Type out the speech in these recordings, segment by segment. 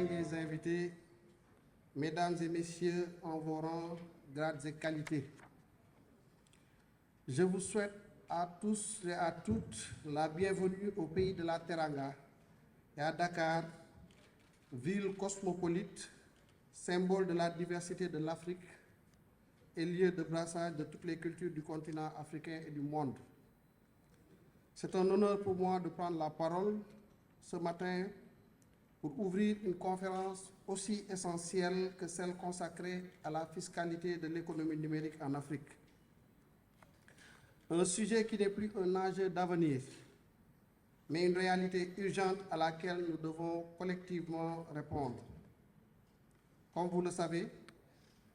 distingués invités, Mesdames et Messieurs, en vos rangs, grades et qualités, je vous souhaite à tous et à toutes la bienvenue au pays de la Teranga et à Dakar, ville cosmopolite, symbole de la diversité de l'Afrique et lieu de brassage de toutes les cultures du continent africain et du monde. C'est un honneur pour moi de prendre la parole ce matin pour ouvrir une conférence aussi essentielle que celle consacrée à la fiscalité de l'économie numérique en Afrique. Un sujet qui n'est plus un enjeu d'avenir, mais une réalité urgente à laquelle nous devons collectivement répondre. Comme vous le savez,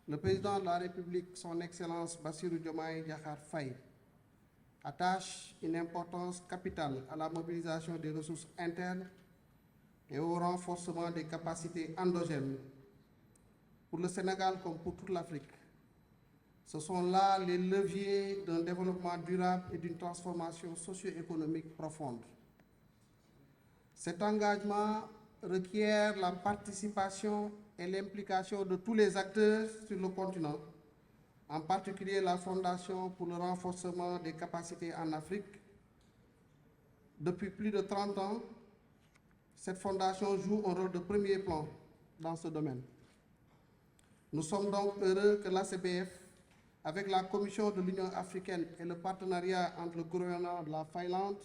le président de la République, son Excellence Bassirou Diomaye Diakhar Faye, attache une importance capitale à la mobilisation des ressources internes et au renforcement des capacités endogènes. Pour le Sénégal comme pour toute l'Afrique, ce sont là les leviers d'un développement durable et d'une transformation socio-économique profonde. Cet engagement requiert la participation et l'implication de tous les acteurs sur le continent, en particulier la Fondation pour le renforcement des capacités en Afrique. Depuis plus de 30 ans, cette fondation joue un rôle de premier plan dans ce domaine. Nous sommes donc heureux que l'ACBF, avec la Commission de l'Union africaine et le partenariat entre le gouvernement de la Finlande,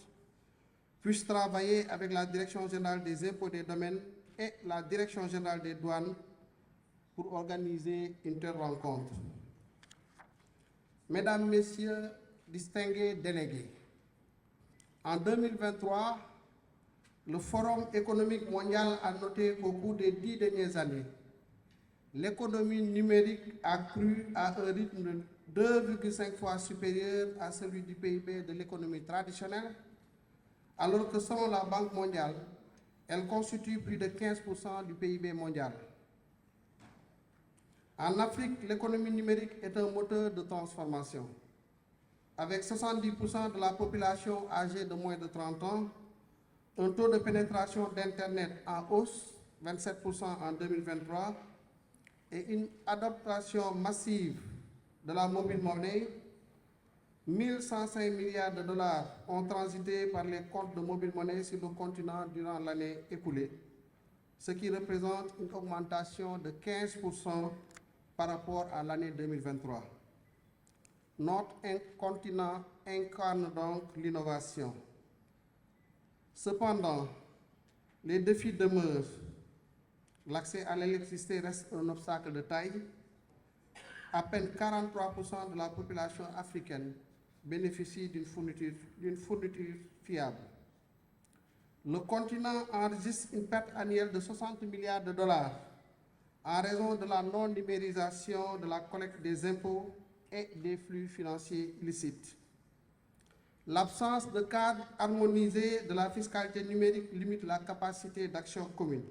puisse travailler avec la Direction générale des impôts et des domaines et la Direction générale des douanes pour organiser une telle rencontre. Mesdames, Messieurs, distingués délégués, en 2023, le Forum économique mondial a noté qu'au cours des 10 dernières années, l'économie numérique a cru à un rythme de 2,5 fois supérieur à celui du PIB de l'économie traditionnelle, alors que selon la Banque mondiale, elle constitue plus de 15% du PIB mondial. En Afrique, l'économie numérique est un moteur de transformation. Avec 70% de la population âgée de moins de 30 ans, un taux de pénétration d'Internet en hausse, 27% en 2023, et une adaptation massive de la mobile money, 1105 milliards de dollars ont transité par les comptes de mobile money sur le continent durant l'année écoulée, ce qui représente une augmentation de 15% par rapport à l'année 2023. Notre continent incarne donc l'innovation. Cependant, les défis demeurent. L'accès à l'électricité reste un obstacle de taille. À peine 43% de la population africaine bénéficie d'une fourniture fiable. Le continent enregistre une perte annuelle de 60 milliards de dollars en raison de la non-numérisation de la collecte des impôts et des flux financiers illicites. L'absence de cadre harmonisé de la fiscalité numérique limite la capacité d'action commune.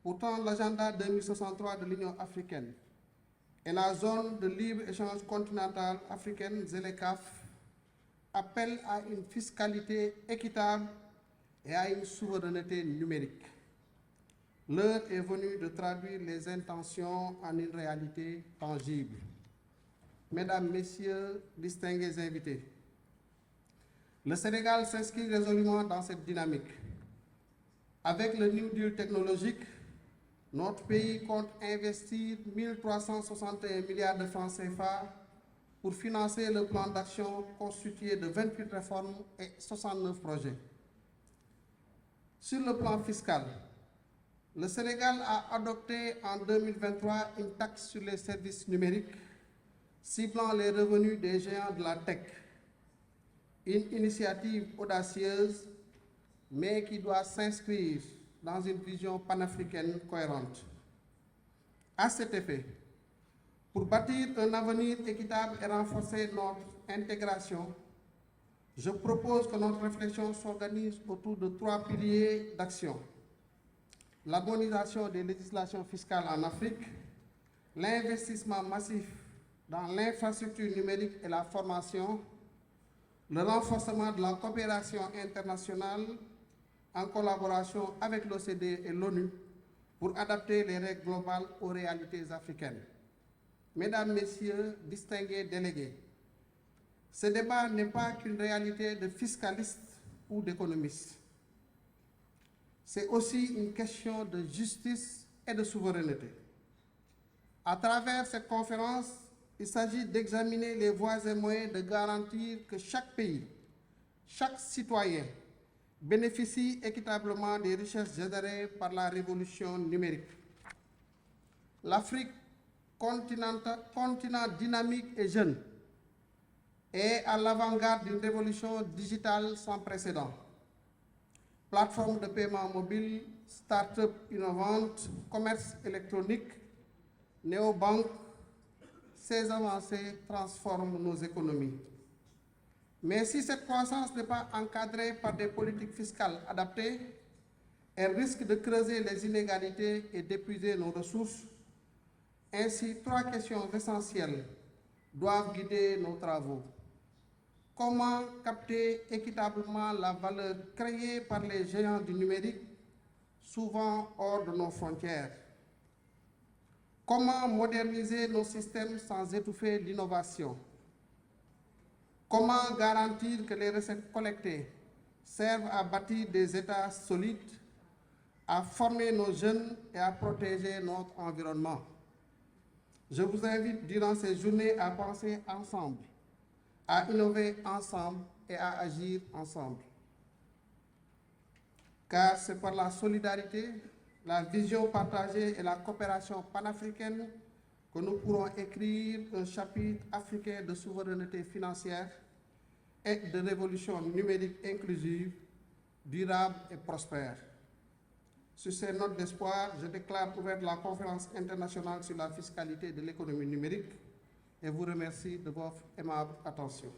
Pourtant, l'agenda 2063 de l'Union africaine et la zone de libre-échange continentale africaine, ZLECAf, appellent à une fiscalité équitable et à une souveraineté numérique. L'heure est venue de traduire les intentions en une réalité tangible. Mesdames, Messieurs, distingués invités, le Sénégal s'inscrit résolument dans cette dynamique. Avec le New Deal technologique, notre pays compte investir 1 361 milliards de francs CFA pour financer le plan d'action constitué de 28 réformes et 69 projets. Sur le plan fiscal, le Sénégal a adopté en 2023 une taxe sur les services numériques ciblant les revenus des géants de la tech. Une initiative audacieuse, mais qui doit s'inscrire dans une vision panafricaine cohérente. À cet effet, pour bâtir un avenir équitable et renforcer notre intégration, je propose que notre réflexion s'organise autour de 3 piliers d'action. L'harmonisation des législations fiscales en Afrique, l'investissement massif dans l'infrastructure numérique et la formation, le renforcement de la coopération internationale en collaboration avec l'OCDE et l'ONU pour adapter les règles globales aux réalités africaines. Mesdames, Messieurs, distingués délégués, ce débat n'est pas qu'une réalité de fiscalistes ou d'économistes. C'est aussi une question de justice et de souveraineté. À travers cette conférence, il s'agit d'examiner les voies et moyens de garantir que chaque pays, chaque citoyen bénéficie équitablement des richesses générées par la révolution numérique. L'Afrique, continent dynamique et jeune, est à l'avant-garde d'une révolution digitale sans précédent. Plateformes de paiement mobile, start-up innovantes, commerce électronique, néobanques, ces avancées transforment nos économies. Mais si cette croissance n'est pas encadrée par des politiques fiscales adaptées, elle risque de creuser les inégalités et d'épuiser nos ressources. Ainsi, 3 questions essentielles doivent guider nos travaux. Comment capter équitablement la valeur créée par les géants du numérique, souvent hors de nos frontières? Comment moderniser nos systèmes sans étouffer l'innovation? Comment garantir que les recettes collectées servent à bâtir des États solides, à former nos jeunes et à protéger notre environnement? Je vous invite durant ces journées à penser ensemble, à innover ensemble et à agir ensemble. Car c'est par la solidarité, la vision partagée et la coopération panafricaine que nous pourrons écrire un chapitre africain de souveraineté financière et de révolution numérique inclusive, durable et prospère. Sur ces notes d'espoir, je déclare ouverte la conférence internationale sur la fiscalité de l'économie numérique et vous remercie de votre aimable attention.